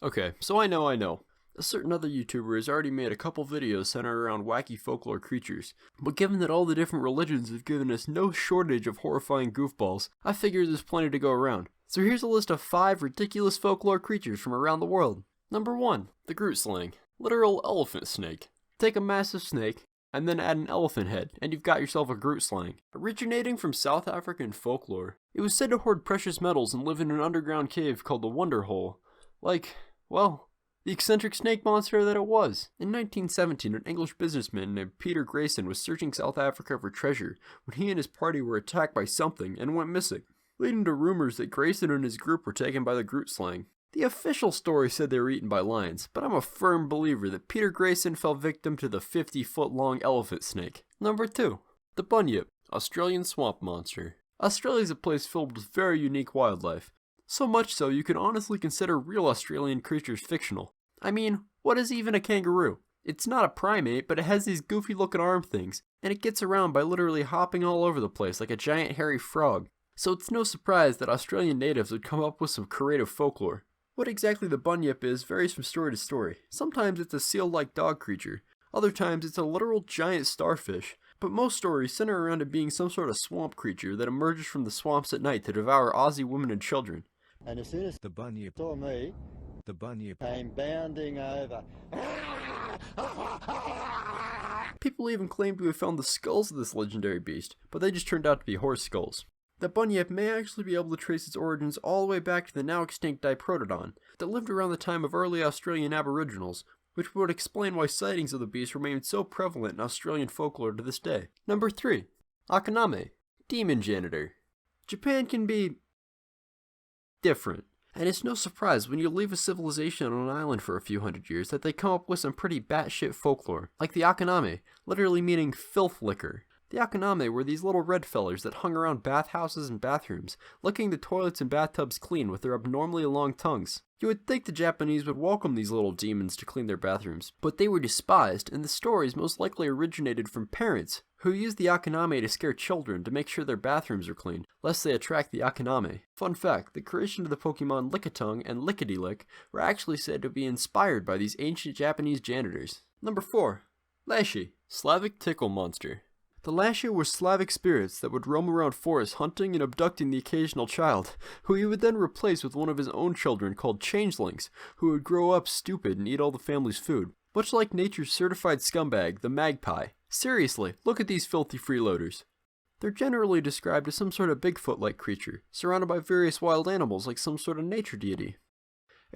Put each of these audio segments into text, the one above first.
Okay, so I know. A certain other YouTuber has already made a couple videos centered around wacky folklore creatures, but given that all the different religions have given us no shortage of horrifying goofballs, I figure there's plenty to go around. So here's a list of 5 ridiculous folklore creatures from around the world. Number 1. The Groose Link. Literal elephant snake. Take a massive snake, and then add an elephant head, and you've got yourself a Groose Link. Originating from South African folklore, it was said to hoard precious metals and live in an underground cave called the Wonder Hole. The eccentric snake monster that it was. In 1917, an English businessman named Peter Grayson was searching South Africa for treasure when he and his party were attacked by something and went missing, leading to rumors that Grayson and his group were taken by the Groose Link. The official story said they were eaten by lions, but I'm a firm believer that Peter Grayson fell victim to the 50-foot-long elephant snake. Number 2. The Bunyip, Australian swamp monster. Australia's a place filled with very unique wildlife. So much so you could honestly consider real Australian creatures fictional. I mean, what is even a kangaroo? It's not a primate, but it has these goofy looking arm things, and it gets around by literally hopping all over the place like a giant hairy frog. So it's no surprise that Australian natives would come up with some creative folklore. What exactly the Bunyip is varies from story to story. Sometimes it's a seal-like dog creature, other times it's a literal giant starfish, but most stories center around it being some sort of swamp creature that emerges from the swamps at night to devour Aussie women and children. And as soon as The Bunyip. saw me, The Bunyip. came bounding over. People even claim to have found the skulls of this legendary beast, but they just turned out to be horse skulls. The Bunyip may actually be able to trace its origins all the way back to the now extinct Diprotodon that lived around the time of early Australian Aboriginals, which would explain why sightings of the beast remain so prevalent in Australian folklore to this day. Number 3. Akaname, demon janitor. Japan can be different, and it's no surprise when you leave a civilization on an island for a few hundred years that they come up with some pretty batshit folklore, like the Akaname, literally meaning filth licker. The Akaname were these little red fellers that hung around bathhouses and bathrooms, licking the toilets and bathtubs clean with their abnormally long tongues. You would think the Japanese would welcome these little demons to clean their bathrooms, but they were despised, and the stories most likely originated from parents who used the Akaname to scare children to make sure their bathrooms are clean, lest they attract the Akaname. Fun fact, the creation of the Pokemon Lickitung and Lickety-Lick were actually said to be inspired by these ancient Japanese janitors. Number 4. Lashy, Slavic tickle monster. The Lashy were Slavic spirits that would roam around forests hunting and abducting the occasional child, who he would then replace with one of his own children called changelings, who would grow up stupid and eat all the family's food. Much like nature's certified scumbag, the magpie. Seriously, look at these filthy freeloaders. They're generally described as some sort of Bigfoot-like creature, surrounded by various wild animals like some sort of nature deity.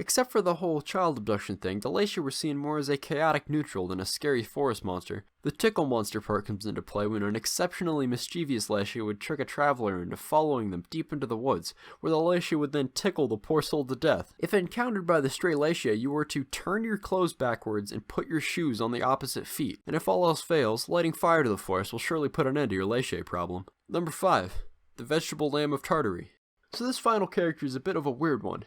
Except for the whole child abduction thing, the Lashy were seen more as a chaotic neutral than a scary forest monster. The tickle monster part comes into play when an exceptionally mischievous Lashy would trick a traveler into following them deep into the woods, where the Lashy would then tickle the poor soul to death. If encountered by the stray Lashy, you were to turn your clothes backwards and put your shoes on the opposite feet, and if all else fails, lighting fire to the forest will surely put an end to your Lashy problem. Number 5. The vegetable lamb of Tartary. So this final character is a bit of a weird one.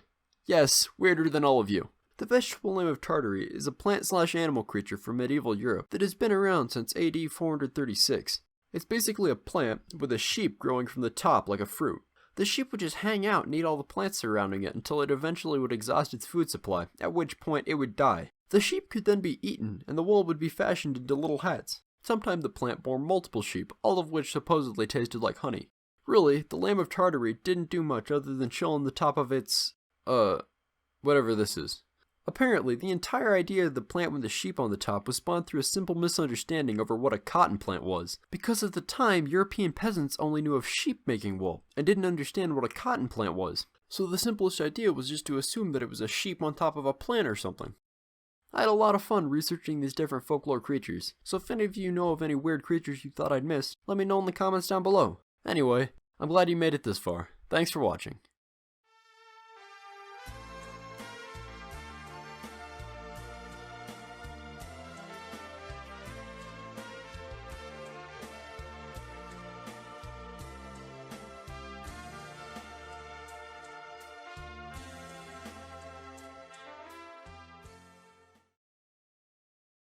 Yes, weirder than all of you. The vegetable lamb of Tartary is a plant/animal creature from medieval Europe that has been around since AD 436. It's basically a plant with a sheep growing from the top like a fruit. The sheep would just hang out and eat all the plants surrounding it until it eventually would exhaust its food supply, at which point it would die. The sheep could then be eaten, and the wool would be fashioned into little hats. Sometimes the plant bore multiple sheep, all of which supposedly tasted like honey. Really, the lamb of Tartary didn't do much other than chill on the top of its whatever this is. Apparently, the entire idea of the plant with the sheep on the top was spawned through a simple misunderstanding over what a cotton plant was. Because at the time, European peasants only knew of sheep making wool, and didn't understand what a cotton plant was. So the simplest idea was just to assume that it was a sheep on top of a plant or something. I had a lot of fun researching these different folklore creatures, so if any of you know of any weird creatures you thought I'd missed, let me know in the comments down below. Anyway, I'm glad you made it this far. Thanks for watching.